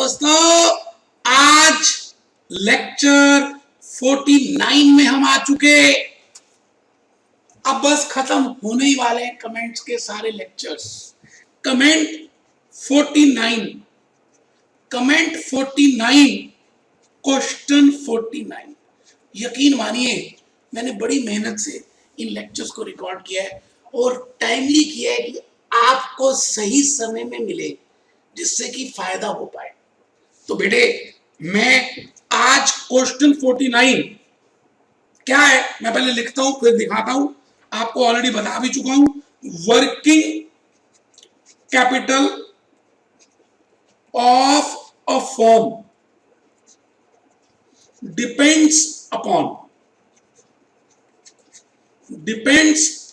दोस्तों, आज लेक्चर 49 में हम आ चुके। अब बस खत्म होने ही वाले हैं कमेंट्स के सारे लेक्चर्स। Comment 49, comment 49, question 49। यकीन मानिए मैंने बड़ी मेहनत से इन लेक्चर्स को रिकॉर्ड किया है और टाइमली किया है कि आपको सही समय में मिले, जिससे कि फायदा हो पाए। तो बेटे, मैं आज क्वेश्चन 49 क्या है मैं पहले लिखता हूं फिर दिखाता हूं। आपको ऑलरेडी बता भी चुका हूं। Working capital of a firm depends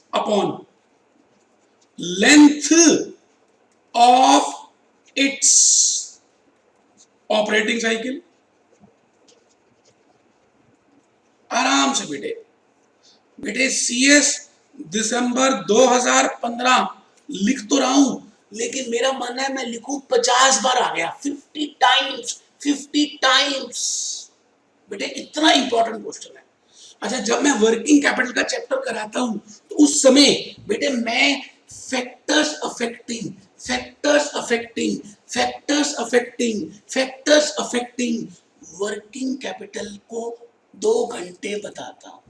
upon length of its operating cycle. आराम से बेटे सीएस दिसंबर 2015 लिख तो रहा हूं, लेकिन मेरा मानना है मैं लिखूं 50 बार आ गया, 50 टाइम्स। बेटे इतना इंपॉर्टेंट क्वेश्चन है। अच्छा, जब मैं वर्किंग कैपिटल का चैप्टर कराता हूं तो उस समय बेटे मैं फैक्टर्स अफेक्टिंग वर्किंग कैपिटल को 2 घंटे बताता हूं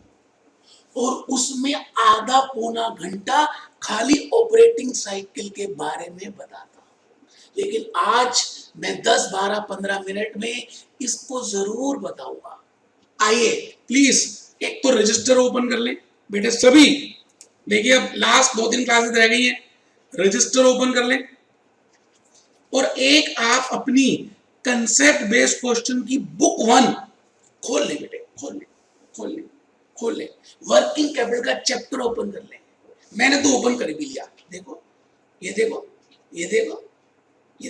और उसमें आधा पौना घंटा खाली ऑपरेटिंग साइकिल के बारे में बताता हूं। लेकिन आज मैं 10, 12, 15 मिनट में इसको जरूर बताऊंगा। आइए प्लीज एक तो रजिस्टर ओपन कर ले बेटे सभी। देखिए अब लास्ट 2-3 क्लासेस रह गई हैं। रजिस्टर ओपन कर ले और एक आप अपनी कंसेप्ट बेस्ड क्वेश्चन की बुक 1 खोल ले बेटे, खोल ले। वर्किंग कैपिटल का चैप्टर ओपन कर ले। मैंने तो ओपन कर भी लिया। देखो, ये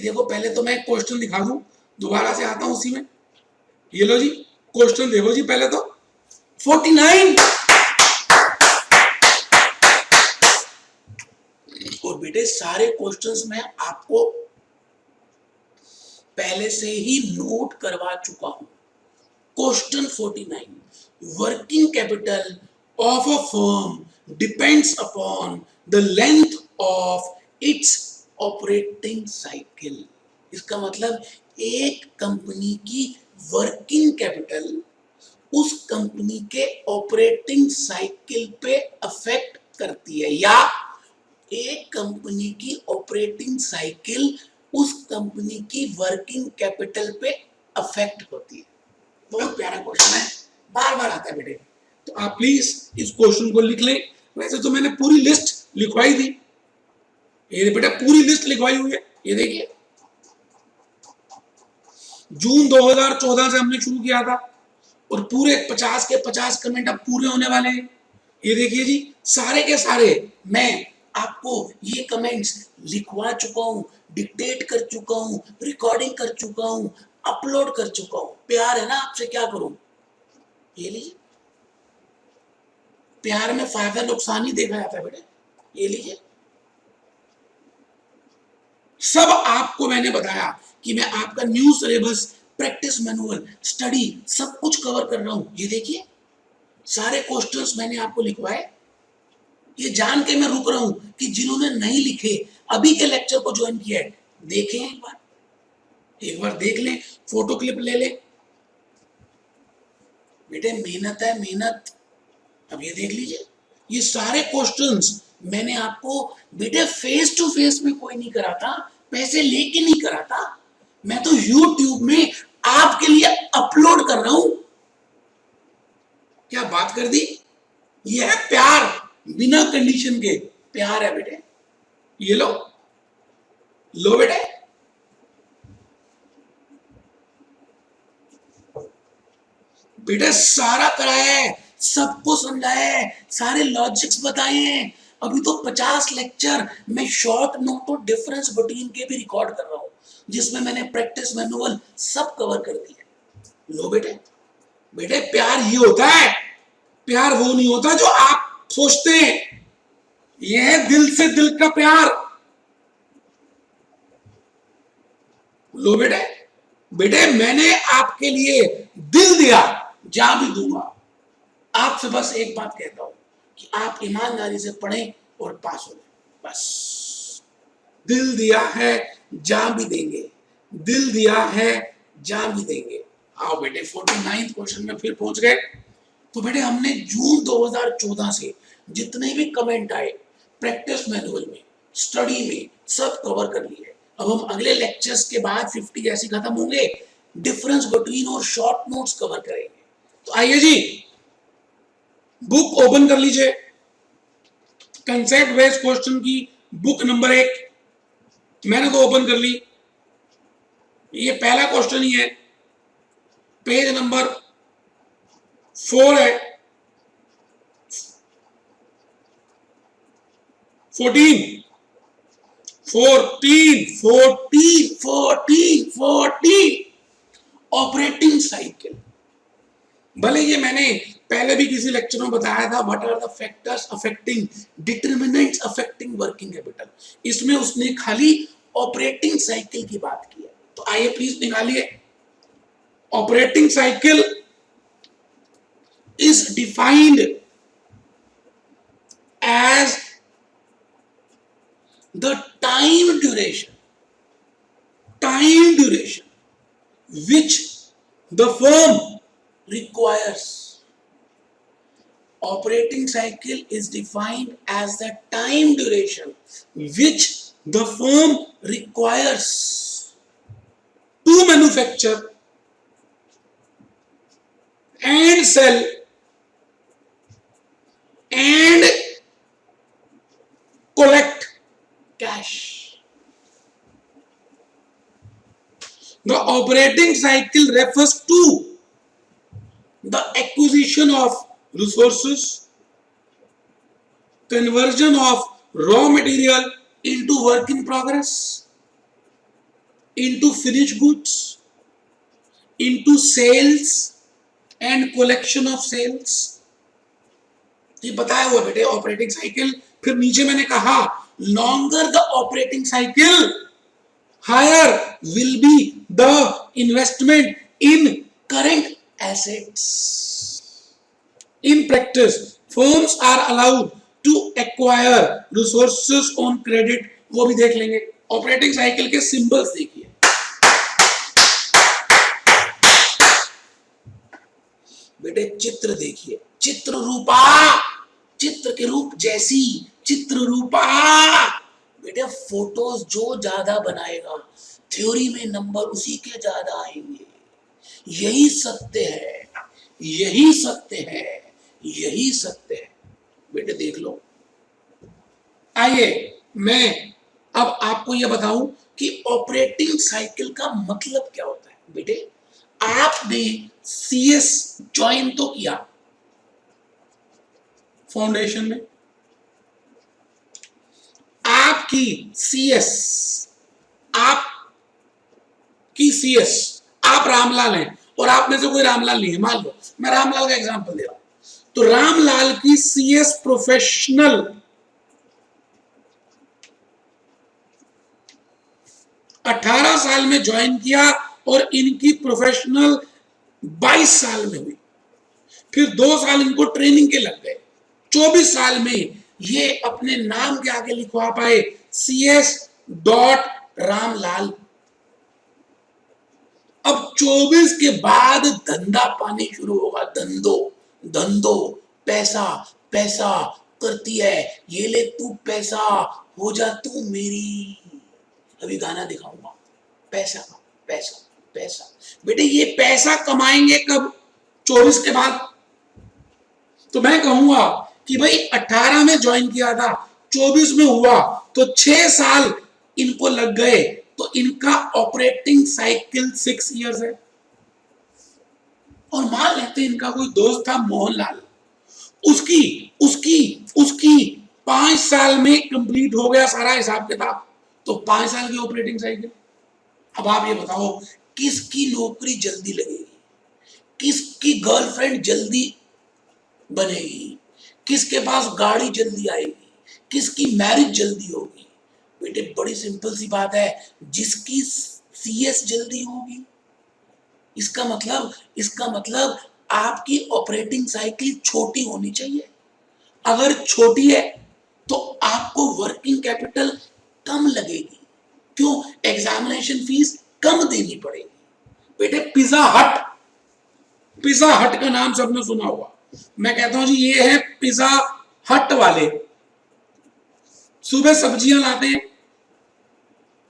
देखो। पहले तो मैं क्वेश्चन दिखा दूं, दोबारा से आता हूं उसी में। ये लो जी, क्वेश्चन देखो जी। पहले तो 49 और बेटे सारे क्वेश्चंस मैं आपको पहले से ही नोट करवा चुका हूं। Question 49, working capital of a firm depends upon the length of its operating cycle. इसका मतलब एक कंपनी की वर्किंग कैपिटल उस कंपनी के ऑपरेटिंग साइकिल पे अफेक्ट करती है, या एक कंपनी की ऑपरेटिंग साइकिल उस कंपनी की वर्किंग कैपिटल पे अफेक्ट होती है। बहुत प्यारा क्वेश्चन है, बार बार आता है बेटे। तो आप प्लीज इस क्वेश्चन को लिख लें। वैसे तो मैंने पूरी लिस्ट लिखवाई थी, ये बेटा पूरी लिस्ट लिखवाई हुई है। ये देखिए, जून 2014 से हमने शुरू किया था और पूरे 50 के 50 कमेंट अब पूरे होने वाले हैं। ये देखिए जी, सारे के सारे मैं आपको ये कमेंट्स लिखवा चुका हूं, डिक्टेट कर चुका हूं, रिकॉर्डिंग कर चुका हूं, अपलोड कर चुका हूं। प्यार है ना आपसे, क्या करूं। ये लीजिए, प्यार में फायदा नुकसान ही देखा जाता है बेटे। ये लीजिए, सब आपको मैंने बताया कि मैं आपका new syllabus, practice manual, study सब कुछ कवर कर रहा हूं। ये देखिए, सारे क्वेश्चंस मैंने आपको लिखवाए। ये जान के मैं रुक रहा हूं कि जिन्होंने नहीं लिखे, अभी के लेक्चर को ज्वाइन किया है, देखें एक बार देख लें, फोटो क्लिप ले लें। बेटे मेहनत है, मेहनत। अब ये देख लीजिए, ये सारे क्वेश्चंस मैंने आपको बेटे फेस टू फेस में कोई नहीं कराता, पैसे लेके नहीं कराता। मैं तो YouTube में आपके लिए अपलोड कर रहा हूं। क्या बात कर दी। ये है प्यार, बिना कंडीशन के प्यार है बेटे। ये लो बेटे। बेटे सारा कराया है, सबको समझाया है, सारे लॉजिक्स बताए हैं। अभी तो 50 लेक्चर मैं शॉर्ट नोट और डिफरेंस बिटवीन के भी रिकॉर्ड कर रहा हूं, जिसमें मैंने प्रैक्टिस मैनुअल सब कवर कर दिया। लो बेटे प्यार ये होता है। प्यार वो नहीं होता जो आप सोचते हैं। ये है दिल से दिल का प्यार। लो बेटे, बेटे मैंने आपके लिए दिल दिया, जा भी दूंगा। आपसे बस एक बात कहता हूं कि आप ईमानदारी से पढ़ें और पास हो जाए, बस। दिल दिया है, जा भी देंगे, दिल दिया है, जा भी देंगे। आओ बेटे 49 क्वेश्चन में फिर पहुंच गए। तो बेटे हमने जून 2014 से जितने भी कमेंट आए प्रैक्टिस मैनुअल में, स्टडी में, सब कवर कर लिए। अब हम अगले लेक्चर्स के बाद 50 जैसे खत्म होंगे, डिफरेंस बिटवीन और शॉर्ट नोट्स कवर करेंगे। तो आइए जी, बुक ओपन कर लीजिए, कंसेप्ट बेस्ड क्वेश्चन की बुक नंबर 1 मैंने तो ओपन कर ली। ये पहला क्वेश्चन ही है, पेज नंबर 4 है, 14 ऑपरेटिंग साइकिल। भले ये मैंने पहले भी किसी लेक्चर में बताया था, what are the factors affecting determinants affecting working capital. इसमें उसने खाली ऑपरेटिंग साइकिल की बात की है। तो आइए प्लीज निकालिए। Operating cycle is defined as the time duration which the firm requires. Operating cycle is defined as the time duration which the firm requires to manufacture and sell and collect cash. The operating cycle refers to the acquisition of resources, conversion of raw material into work in progress, into finished goods, into sales and collection of sales. ये बताया हुआ बेटे operating cycle. फिर नीचे मैंने कहा longer the operating cycle, higher will be the investment in current assets. In practice firms are allowed to acquire resources on credit. वो भी देख लेंगे। ऑपरेटिंग साइकिल के सिंबल्स देखिए, बेटे चित्र देखिए, चित्र रूपा, चित्र के रूप जैसी, चित्र रूपा। बेटे फोटोज जो ज्यादा बनाएगा थ्योरी में नंबर उसी के ज्यादा आएंगे। यही सत्य है, यही सत्य है, यही सत्य है। बेटे देख लो। आइए मैं अब आपको यह बताऊं कि ऑपरेटिंग साइकिल का मतलब क्या होता है। बेटे आपने सीएस ज्वाइन तो किया फाउंडेशन में, आपकी सीएस, आपकी सीएस, आप रामलाल हैं और आप में से कोई रामलाल नहीं है। मान लो मैं रामलाल का एग्जांपल दे रहा हूं, तो रामलाल की सीएस प्रोफेशनल 18 साल में ज्वाइन किया और इनकी प्रोफेशनल 22 साल में हुई। फिर 2 साल इनको ट्रेनिंग के लग गए। 24 साल में ये अपने नाम के आगे लिखवा पाए CS.रामलाल। अब 24 के बाद धंधा पानी शुरू होगा। धंधो पैसा पैसा करती है, ये ले तू पैसा, हो जा तू मेरी। अभी गाना दिखाऊंगा, पैसा पैसा पैसा। बेटे ये पैसा कमाएंगे कब? 24 के बाद। तो मैं कहूंगा कि भाई 18 में ज्वाइन किया था, 24 में हुआ, तो 6 साल इनको लग गए, तो इनका ऑपरेटिंग साइकिल 6 इयर्स है। और मान लेते हैं इनका कोई दोस्त था मोहनलाल, उसकी उसकी उसकी 5 साल में कंप्लीट हो गया सारा हिसाब किताब, तो 5 साल की ऑपरेटिंग साइकिल। अब आप ये बताओ किसकी नौकरी जल्दी लगेगी, किसकी गर्लफ्रेंड जल्दी बनेगी, किसके पास गाड़ी जल्दी आएगी, किसकी मैरिज जल्दी होगी। बेटे बड़ी सिंपल सी बात है, जिसकी सीएस जल्दी होगी इसका मतलब आपकी ऑपरेटिंग साइकिल छोटी होनी चाहिए। अगर छोटी है तो आपको वर्किंग कैपिटल कम लगेगी। क्यों? एग्जामिनेशन फीस कम देनी पड़ेगी। बेटे पिज्जा हट का नाम सबने सुना होगा। मैं कहता हूं जी ये है पिज्जा हट वाले। सुबह सब्जियां लाते हैं,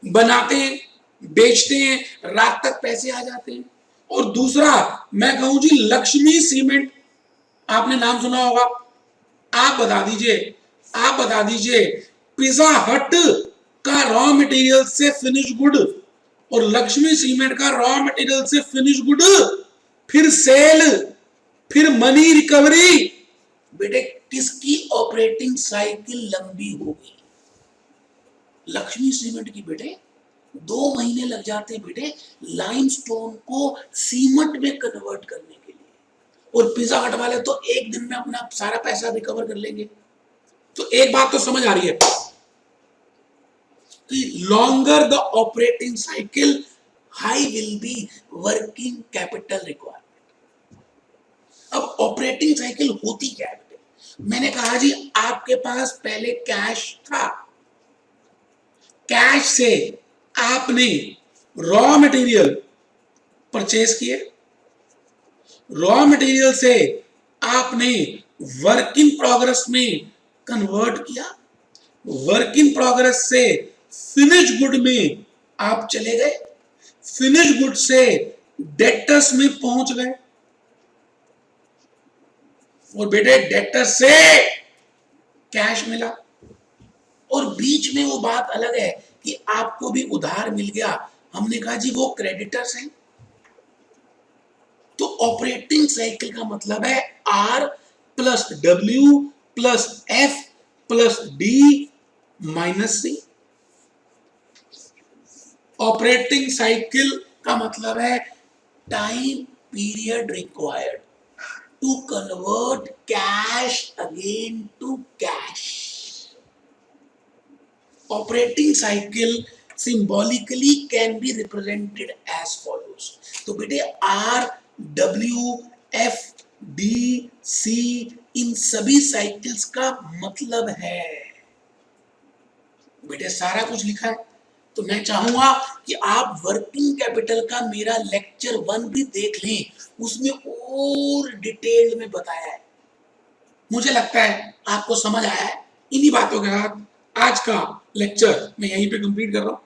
बनाते हैं, बेचते हैं, रात तक पैसे आ जाते हैं। और दूसरा मैं कहूं जी लक्ष्मी सीमेंट, आपने नाम सुना होगा। आप बता दीजिए पिज्जा हट का रॉ मटेरियल से फिनिश गुड और लक्ष्मी सीमेंट का रॉ मटेरियल से फिनिश गुड, फिर सेल, फिर मनी रिकवरी, बेटे किसकी ऑपरेटिंग साइकिल लंबी होगी? लक्ष्मी सीमेंट की बेटे 2 महीने लग जाते हैं बेटे लाइमस्टोन को सीमेंट में कन्वर्ट करने के लिए, और पिज्जा हट वाले तो एक दिन में अपना सारा पैसा रिकवर कर लेंगे। तो एक बात तो समझ आ रही है कि longer the operating cycle high will be working capital requirement. अब ऑपरेटिंग साइकिल होती क्या है बेटे? मैंने कहा जी आपके पास पहले कैश था, कैश से आपने रॉ मटेरियल परचेज किए, रॉ मटेरियल से आपने वर्क इन प्रोग्रेस में कन्वर्ट किया, वर्क इन प्रोग्रेस से फिनिश गुड में आप चले गए, फिनिश गुड से डेटर्स में पहुंच गए, और बेटे डेटर्स से कैश मिला, और बीच में वो बात अलग है कि आपको भी उधार मिल गया। हमने कहा जी वो क्रेडिटर्स हैं। तो ऑपरेटिंग साइकिल का मतलब है R plus W plus F plus D minus C. Operating cycle का मतलब है time period required to convert cash again to cash. Operating cycle symbolically can be represented as follows. तो बेटे R W F D C इन सभी cycles का मतलब है, बेटे सारा कुछ लिखा है। तो मैं चाहूंगा कि आप वर्किंग कैपिटल का मेरा लेक्चर 1 भी देख लें, उसमें और डिटेल में बताया है। मुझे लगता है आपको समझ आया है। इन्हीं बातों के साथ आज का लेक्चर मैं यहीं पे कंप्लीट कर रहा हूं।